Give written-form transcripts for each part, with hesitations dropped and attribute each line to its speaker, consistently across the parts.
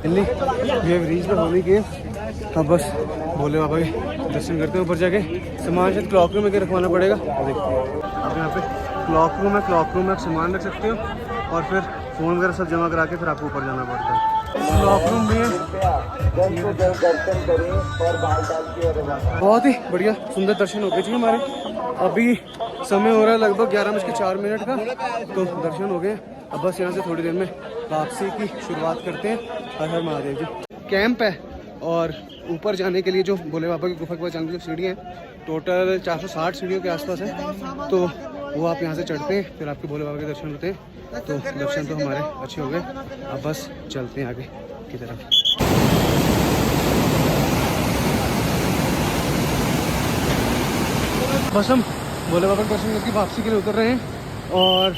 Speaker 1: Delhi we have reached the holy cave. अब बस भोले बाबा के दर्शन करते हैं। ऊपर जाके सामान शायद क्लॉक रूम में रखवाना पड़ेगा। देखते हैं। अब यहाँ पे क्लॉक रूम है, क्लॉक रूम में आप सामान रख सकते हो और फिर फ़ोन वगैरह सब जमा करा के फिर आपको ऊपर जाना पड़ता है। क्लॉक रूम भी है, बहुत ही बढ़िया सुंदर दर्शन हो गए जी हमारे। अभी समय हो रहा है लगभग 11:04 का, तो दर्शन हो गए। अब बस यहाँ से थोड़ी देर में वापसी की शुरुआत करते हैं। हर हर महादेव जी। कैंप है और ऊपर जाने के लिए जो भोले बाबा की गुफा के पास जाने की जो सीढ़ियाँ हैं, टोटल 460 सीढ़ियों के आसपास है। तो वो आप यहाँ से चढ़ते हैं, फिर आपके भोले बाबा के दर्शन होते हैं। तो दर्शन तो हमारे अच्छे हो गए। अब बस चलते हैं आगे की तरफ। बस हम भोले बाबा के दर्शन करके वापसी के लिए उतर रहे हैं और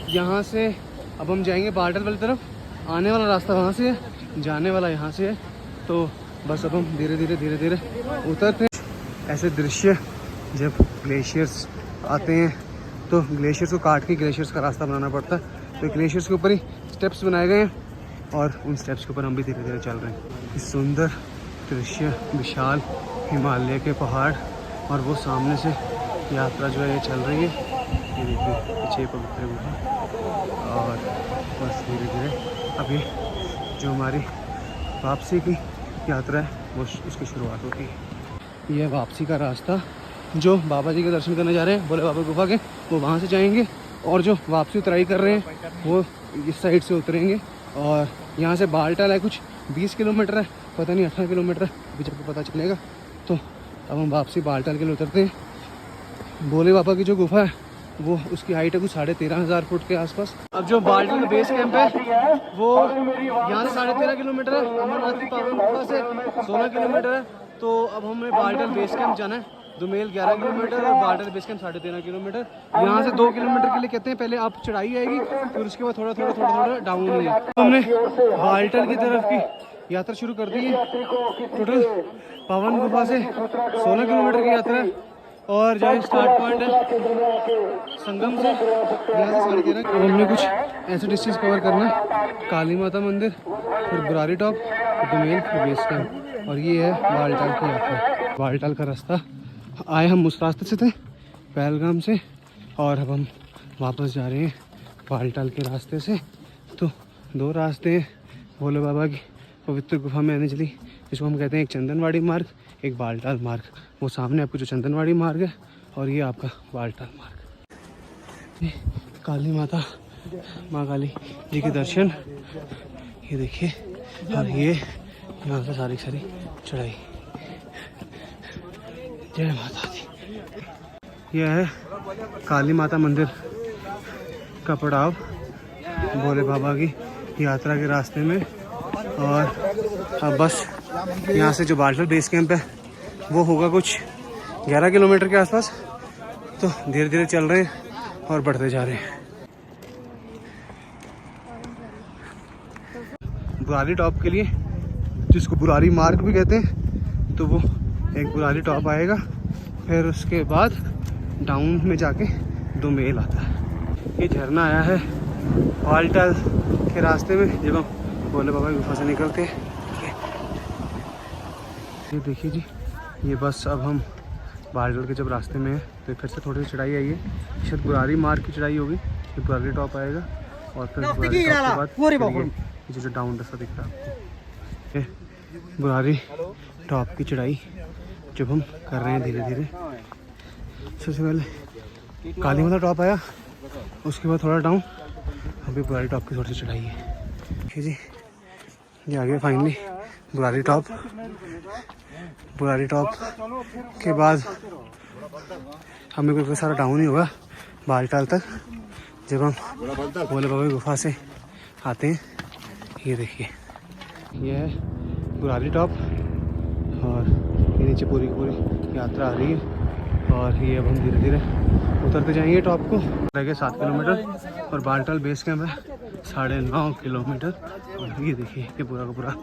Speaker 1: यहाँ से अब हम जाएंगे बालटल वाली तरफ। आने वाला रास्ता वहाँ से है, जाने वाला यहाँ से है। तो बस अब हम धीरे धीरे उतरते हैं। ऐसे दृश्य जब ग्लेशियर्स आते हैं तो ग्लेशियर्स को काट के ग्लेशियर्स का रास्ता बनाना पड़ता है। तो ग्लेशियर्स के ऊपर ही स्टेप्स बनाए गए हैं और उन स्टेप्स के ऊपर हम भी धीरे धीरे चल रहे हैं। इस सुंदर दृश्य, विशाल हिमालय के पहाड़ और वो सामने से यात्रा जो है ये चल रही है। ये देखिए पीछे पवित्र गुफा और बस धीरे धीरे अभी जो हमारी वापसी की यात्रा है वो उसकी शुरुआत होती है। यह वापसी का रास्ता, जो बाबा जी के दर्शन करने जा रहे हैं भोले बाबा गुफा के, वो वहाँ से जाएंगे और जो वापसी उतराई कर रहे हैं वो इस साइड से उतरेंगे। और यहाँ से बालटाल है, कुछ 20 किलोमीटर है, पता नहीं 18 किलोमीटर है, अभी जब पता चलेगा। तो अब हम वापसी बालटाल के लिए उतरते हैं। भोले बाबा की जो गुफा है वो उसकी हाइट है कुछ 13,500 फुट के आसपास। अब जो बालटाल बेस कैंप है वो यहाँ से 13.5 किलोमीटर है, अमरनाथ की पावन गुफा से 16 किलोमीटर है। तो अब हमें बालटाल बेस कैंप जाना है। दुमेल 11 किलोमीटर और बालटाल बेस कैंप 13.5 किलोमीटर। यहाँ से 2 किलोमीटर के लिए कहते हैं पहले आप चढ़ाई आएगी, फिर उसके बाद थोड़ा डाउन ही है। तो हमने बालटाल की तरफ की यात्रा शुरू कर दी है। टोटल पावन गुफा से 16 किलोमीटर की यात्रा है और जहाँ स्टार्ट पॉइंट है संगम से, यहाँ से 13.5। अब हमने कुछ ऐसे डिस्ट्रिक्ट कवर करना है, काली माता मंदिर, फिर बुरारी टॉप, दुमेल, फिर बेस कैंप, और ये है बालटाल की यात्रा। बालटाल का रास्ता आए हम उस रास्ते से थे पहलगाम से, और अब हम वापस जा रहे हैं बालटाल के रास्ते से। तो 2 रास्ते हैं भोले बाबा की पवित्र गुफा में आने चली, जिसको हम कहते हैं एक चंदनवाड़ी मार्ग, एक बालटाल मार्ग। वो सामने आपको जो चंदनवाड़ी मार्ग है और ये आपका बालटाल मार्ग। ये काली माता, माँ काली जी के दर्शन ये देखिए, और ये यहाँ से सारी चढ़ाई। जय माता दी। यह है काली माता मंदिर का पड़ाव भोले बाबा की यात्रा के रास्ते में। और अब बस यहाँ से जो बालटाल बेस कैंप है वो होगा कुछ 11 किलोमीटर के आसपास। तो धीरे धीरे चल रहे हैं और बढ़ते जा रहे हैं। बुरारी टॉप के लिए, जिसको बुरारी मार्ग भी कहते हैं, तो वो एक बुरारी टॉप आएगा, फिर उसके बाद डाउन में जाके दुमेल आता है। ये झरना आया है बालटाल के रास्ते में जब हम भोले बाबा की गुफा से निकलते हैं। ये देखिए जी, ये बस अब हम बालटाल के जब रास्ते में है तो फिर से थोड़ी चढ़ाई आई है, शायद बुरारी मार्ग की चढ़ाई होगी। ये बुरारी टॉप आएगा और फिर बुरारी टॉप के बाद ये जो डाउन रास्ता दिख रहा है आपको, बुरारी टॉप की चढ़ाई जब हम कर रहे हैं धीरे धीरे। सबसे पहले काली माता टॉप आया, उसके बाद थोड़ा डाउन, अभी बुरारी टॉप की थोड़ी सी चढ़ाई है। ठीक जी, ये आ गया finally Burari top. Burari top के बाद हमें कोई सारा डाउन ही होगा बालटाल तक, जब हम भोले बाबा की गुफा से आते हैं। ये देखिए, ये है बुरारी टॉप और ये नीचे पूरी यात्रा आ रही है। और ये अब हम धीरे धीरे उतरते जाएंगे टॉप को। रह गए 7 किलोमीटर और बालटाल बेस कैंप है 9.5 किलोमीटर। और ये देखिए कि पूरा का पूरा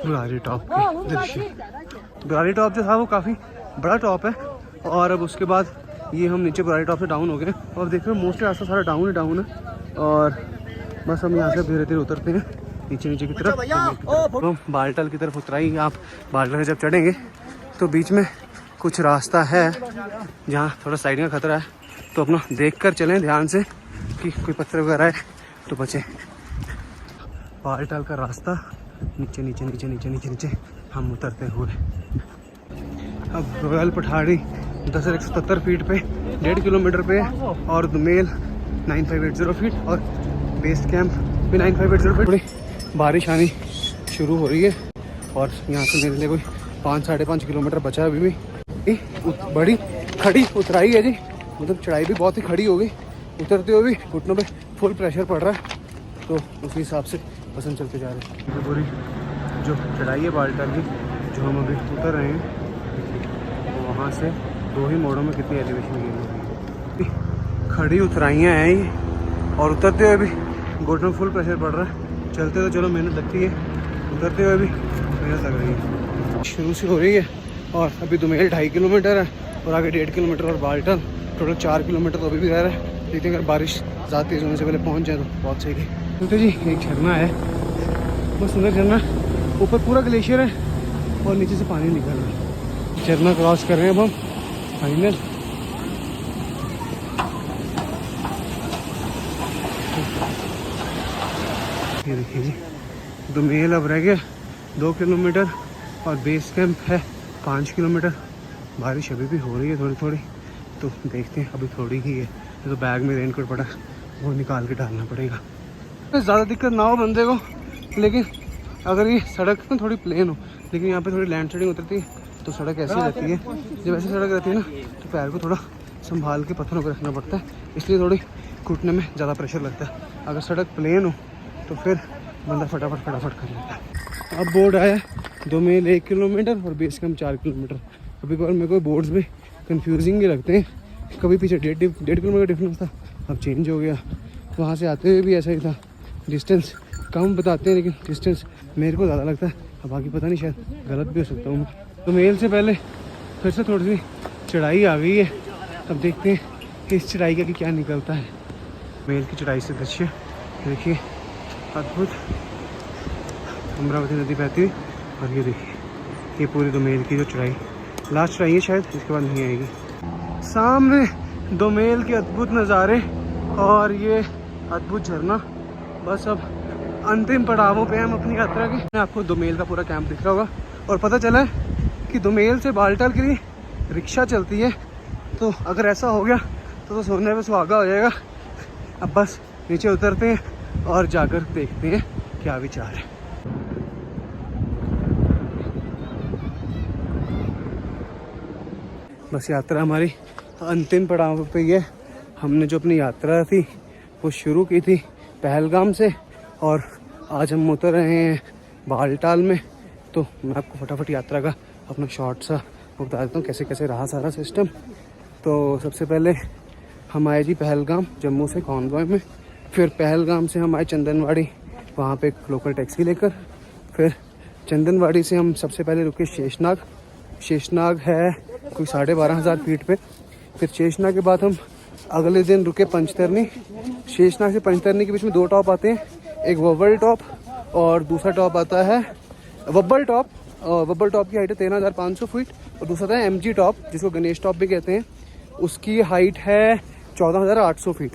Speaker 1: बुरारी टॉप की दृश्य। बुरारी टॉप जो था वो काफ़ी बड़ा टॉप है, और अब उसके बाद ये हम नीचे बुरारी टॉप से डाउन हो गए। और देख रहे हो मोस्टली रास्ता सारा डाउन ही डाउन है। और बस हम यहाँ से धीरे धीरे उतरते हैं नीचे नीचे की तरफ। तो बालटल की तरफ उतराई आप। बालटल जब चढ़ेंगे तो बीच में कुछ रास्ता है जहाँ थोड़ा साइड का खतरा है, तो अपना देख कर चलें ध्यान से कि कोई पत्थर वगैरह है तो बचें। बालटल का रास्ता नीचे नीचे नीचे नीचे नीचे नीचे हम उतरते हुए अब रॉयल पठारी 10,170 फीट पे 1.5 किलोमीटर पे, और दुमेल 9580 फीट, और बेस कैंप भी 9580 फीट। थोड़ी बारिश आनी शुरू हो रही है और यहाँ से मेरे लिए कोई 5-5.5 किलोमीटर बचा है अभी भी। बड़ी खड़ी उतराई है जी, मतलब चढ़ाई भी बहुत ही खड़ी हो गई। उतरते हुए भी घुटनों पे फुल प्रेशर पड़ रहा है, तो उसी हिसाब से पसंद चलते जा रहे हैं। ये पूरी जो चढ़ाई है बालटल की, जो हम अभी उतर रहे हैं, तो वहाँ से 2 ही मोड़ों में कितनी एलिवेशन की है। खड़ी उतराइयाँ हैं ये, और उतरते हुए भी घुटनों में फुल प्रेशर पड़ रहा है। चलते तो चलो मेहनत लगती है, उतरते हुए भी मेहनत लग रही है। शुरू से हो रही है और अभी दुमेल 2.5 किलोमीटर है और आगे 1.5 किलोमीटर, और बालटल टोटल 4 किलोमीटर तो अभी भी रह रहा है। देखते हैं अगर बारिश ज़्यादा तेज़ होने से पहले पहुंच जाए तो बहुत सही है। तो जी एक झरना है, बहुत सुंदर झरना, ऊपर पूरा ग्लेशियर है और नीचे से पानी निकल रहा है। झरना क्रॉस कर रहे हैं अब हम फाइनल। ये देखिए जी, दुमेल अब रह गया 2 किलोमीटर और बेस कैंप है 5 किलोमीटर। बारिश अभी भी हो रही है थोड़ी थोड़ी, तो देखते हैं। अभी थोड़ी ही है, तो बैग में रेनकोट पड़ा, वो निकाल के डालना पड़ेगा। ज़्यादा दिक्कत ना हो बंदे को, लेकिन अगर ये सड़क ना थोड़ी प्लेन हो, लेकिन यहाँ पे थोड़ी लैंडस्लाइडिंग उतरती है तो सड़क ऐसी रहती है। जब ऐसी सड़क रहती है ना तो पैर को थोड़ा संभाल के पत्थरों को रखना पड़ता है, इसलिए थोड़ी घुटने में ज़्यादा प्रेशर लगता है। अगर सड़क प्लेन हो तो फिर बंदा फटाफट कर लेता है। अब बोर्ड आया दुमेल 1 किलोमीटर और बेस कैंप 4 किलोमीटर। कभी कभार मेरे को बोर्ड्स भी कंफ्यूजिंग भी लगते हैं, कभी पीछे 1.5 किलोमीटर डिफरेंस था, अब चेंज हो गया। वहाँ से आते हुए भी ऐसा ही था, डिस्टेंस कम बताते हैं लेकिन डिस्टेंस मेरे को ज़्यादा लगता है। अब बाकी पता नहीं, शायद गलत भी हो सकता हूँ। तो मेल से पहले फिर से थोड़ी सी चढ़ाई आ गई है, अब देखते हैं कि इस चढ़ाई का क्या निकलता है। मेल की चढ़ाई से दृश्य देखिए, अद्भुत अमरावती नदी बहती हुई, और ये देखिए ये पूरी दुमेल की जो चढ़ाई लास्ट चढ़ाई है, शायद इसके बाद नहीं आएगी। सामने दुमेल के अद्भुत नज़ारे और ये अद्भुत झरना। बस अब अंतिम पड़ावों पे हम अपनी यात्रा के। आपको दुमेल का पूरा कैंप दिख रहा होगा, और पता चला है कि दुमेल से बालटल के लिए रिक्शा चलती है। तो अगर ऐसा हो गया तो सोने पे सुहागा हो जाएगा। अब बस नीचे उतरते हैं और जाकर देखते हैं क्या विचार है। बस यात्रा हमारी अंतिम पड़ाव पे ही है। हमने जो अपनी यात्रा थी वो शुरू की थी पहलगाम से, और आज हम उतर रहे हैं बालटाल में। तो मैं आपको फटाफट यात्रा का अपना शॉर्ट सा बता देता हूँ कैसे कैसे रहा सारा सिस्टम। तो सबसे पहले हम आए जी पहलगाम, जम्मू से कॉन्वॉय में। फिर पहलगाम से हम आए चंदनवाड़ी, वहाँ पे एक लोकल टैक्सी लेकर। फिर चंदनवाड़ी से हम सबसे पहले रुके शेषनाग। शेषनाग है कोई 12,500 फीट पे। फिर शेषनाग के बाद हम अगले दिन रुके पंचतरनी। शेषनाग से पंचतरनी के बीच में 2 टॉप आते हैं, एक वब्बल टॉप और दूसरा टॉप आता है वब्बल टॉप। वब्बल टॉप की हाइट है 13,500 फीट, और दूसरा था MG टॉप, जिसको गणेश टॉप भी कहते हैं। उसकी हाइट है 14,800 फीट।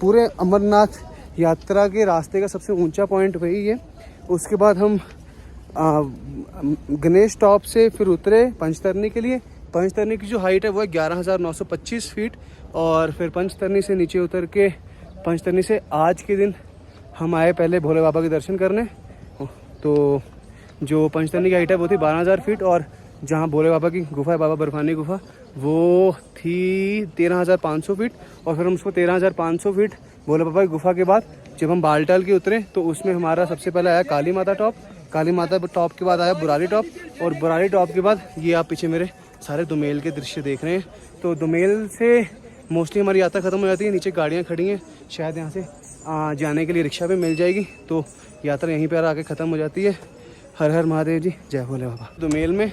Speaker 1: पूरे अमरनाथ यात्रा के रास्ते का सबसे ऊंचा पॉइंट वही है। उसके बाद हम गणेश टॉप से फिर उतरे पंचतरनी के लिए। पंचतरनी की जो हाइट है वो है 11,925 फीट। और फिर पंचतरनी से नीचे उतर के पंचतरनी से आज के दिन हम आए पहले भोले बाबा के दर्शन करने। तो जो पंचतरनी की हाइट है वो थी 12,000 फीट, और जहाँ भोले बाबा की गुफा है, बाबा बर्फानी गुफा, वो थी 13,500 फीट। और फिर हम उसको 13,500 फीट भोले बाबा की गुफा के बाद जब हम बालटाल के उतरे तो उसमें हमारा सबसे पहले आया काली माता टॉप। काली माता टॉप के बाद आया बुरारी टॉप, और बुरारी टॉप के बाद ये आप पीछे मेरे सारे दुमेल के दृश्य देख रहे हैं। तो दुमेल से मोस्टली हमारी यात्रा ख़त्म हो जाती है। नीचे गाड़ियाँ खड़ी हैं, शायद यहाँ से जाने के लिए रिक्शा भी मिल जाएगी, तो यात्रा यहीं पर आके ख़त्म हो जाती है। हर हर महादेव जी, जय भोले बाबा। दुमेल में,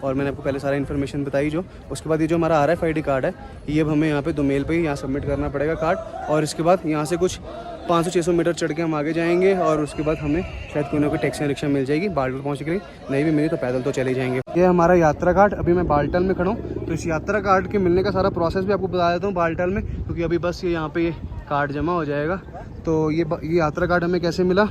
Speaker 1: और मैंने आपको पहले सारा इन्फॉर्मेशन बताई जो। उसके बाद ये जो हमारा RFID कार्ड है, ये अब हमें यहाँ पे दुमेल पे ही यहाँ सबमिट करना पड़ेगा कार्ड। और इसके बाद यहाँ से कुछ 500-600 मीटर चढ़ के हम आगे जाएंगे और उसके बाद हमें शायद कोई ना कोई टैक्सी या रिक्शा मिल जाएगी बाल्टल पहुँचने के लिए। नहीं भी मिली तो पैदल तो चले जाएंगे। ये हमारा यात्रा कार्ड, अभी मैं बाल्टल में खड़ा हूँ तो इस यात्रा कार्ड के मिलने का सारा प्रोसेस भी आपको बता देता हूँ बाल्टल में, क्योंकि अभी बस ये यहाँ पे ये कार्ड जमा हो जाएगा। तो ये यात्रा कार्ड हमें कैसे मिला,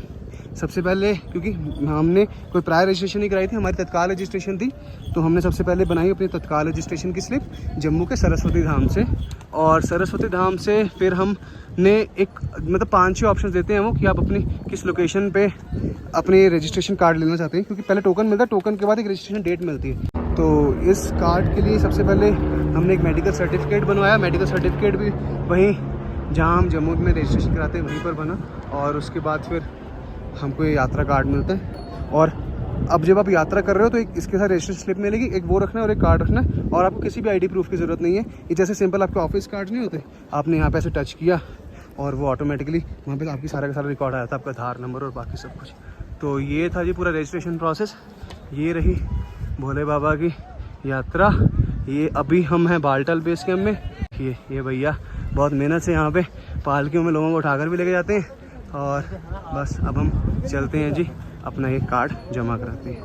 Speaker 1: सबसे पहले क्योंकि हमने कोई प्रायर रजिस्ट्रेशन नहीं कराई थी, हमारी तत्काल रजिस्ट्रेशन थी, तो हमने सबसे पहले बनाई अपनी तत्काल रजिस्ट्रेशन की स्लिप जम्मू के सरस्वती धाम से। और सरस्वती धाम से फिर हमने एक मतलब 5-6 ऑप्शन देते हैं वो कि आप अपनी किस लोकेशन पे अपनी रजिस्ट्रेशन कार्ड लेना चाहते हैं, क्योंकि पहले टोकन मिलता है, टोकन के बाद एक रजिस्ट्रेशन डेट मिलती है। तो इस कार्ड के लिए सबसे पहले हमने एक मेडिकल सर्टिफिकेट बनवाया। मेडिकल सर्टिफिकेट भी वहीं जहाँ हम जम्मू में रजिस्ट्रेशन कराते हैं वहीं पर बना, और उसके बाद फिर हमको ये यात्रा कार्ड मिलता है। और अब जब आप यात्रा कर रहे हो तो एक इसके साथ रजिस्ट्रेशन स्लिप मिलेगी, एक वो रखना है और एक कार्ड रखना है, और आपको किसी भी आईडी प्रूफ की ज़रूरत नहीं है। ये जैसे सिंपल आपके ऑफिस कार्ड नहीं होते, आपने यहाँ पे ऐसे टच किया और वो ऑटोमेटिकली वहाँ पे आपकी सारा का सारा रिकॉर्ड आया था, आपका आधार नंबर और बाकी सब कुछ। तो ये था जी पूरा रजिस्ट्रेशन प्रोसेस। ये रही भोले बाबा की यात्रा। ये अभी हम हैं बाल्टल बेस कैंप में। ये भैया बहुत मेहनत से यहाँ पे पालकियों में लोगों को उठाकर भी लेके जाते हैं, और बस अब हम चलते हैं जी अपना एक कार्ड जमा कराते हैं।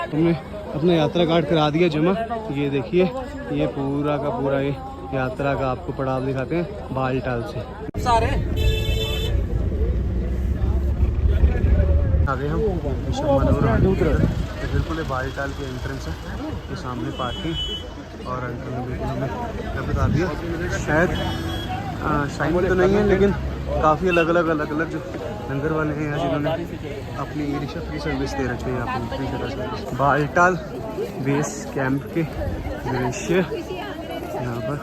Speaker 1: हमने अपना यात्रा कार्ड करा दिया जमा। ये देखिए ये पूरा का पूरा ये यात्रा का आपको पड़ाव दिखाते हैं बालटाल से। सारे आगे हम बिल्कुल बालटाल की एंट्रेंस है, ये सामने पार्किंग, और अंकल ने बिल्कुल हमें क्या बता दिया, शायद साइन तो नहीं है लेकिन काफ़ी अलग अलग जो लंगर वाले हैं यहाँ जिन्होंने अपनी ई रिक्शा फ्री सर्विस दे रखी है यहाँ पर free service. Baltal base camp के दृश्य यहाँ पर।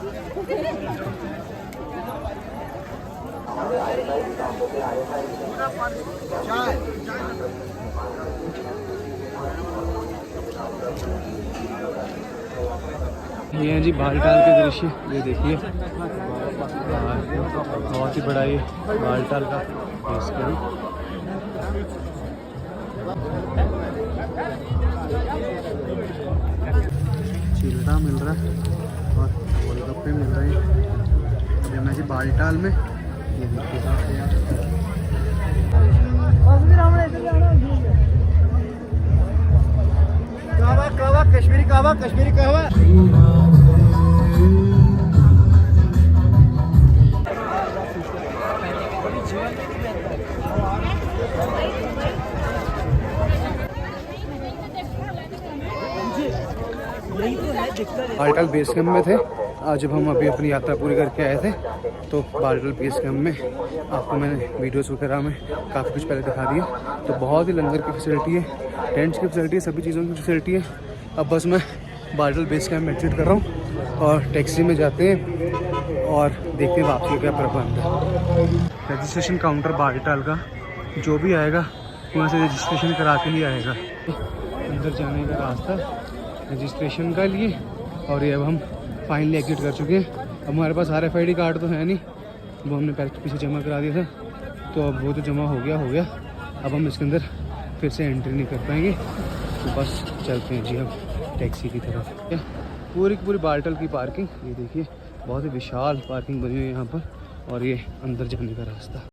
Speaker 1: ये हैं जी बालटाल के दृश्य, ये देखिए बहुत ही बड़ा ये बालटाल का बेस कैंप। चिल्ला मिल रहा है और गोलगप्पे मिल रहे हैं। अभी मैं जी बालटाल में, ये देखिए कहवा कश्मीरी कहवा। बालटाल बेस कैंप में थे आज, जब हम अभी अपनी यात्रा पूरी करके आए थे तो बालटाल बेस कैंप में आपको मैंने वीडियोस वगैरह में काफ़ी कुछ पहले दिखा दिया। तो बहुत ही लंगर की फैसिलिटी है, टेंट्स की फैसिलिटी है, सभी चीज़ों की फैसिलिटी है। अब बस मैं बालटाल बेस कैंप में एग्जिट कर रहा हूँ और टैक्सी में जाते हैं और देखते हैं वापसी का क्या प्रबंध है। रजिस्ट्रेशन काउंटर बालटाल का जो भी आएगा वहाँ से रजिस्ट्रेशन करा के ही आएगा। अंदर जाने का रास्ता रजिस्ट्रेशन का लिए, और ये अब हम फाइनली एग्जिट कर चुके हैं। अब हमारे पास RFID कार्ड तो है नहीं, वो हमने पीछे जमा करा दिया था, तो अब वो तो जमा हो गया। अब हम इसके अंदर फिर से एंट्री नहीं कर पाएंगे, तो बस चलते हैं जी अब टैक्सी की तरफ। पूरी की पूरी बालटाल की पार्किंग, ये देखिए बहुत ही विशाल पार्किंग बनी हुई है यहाँ पर, और ये अंदर जाने का रास्ता।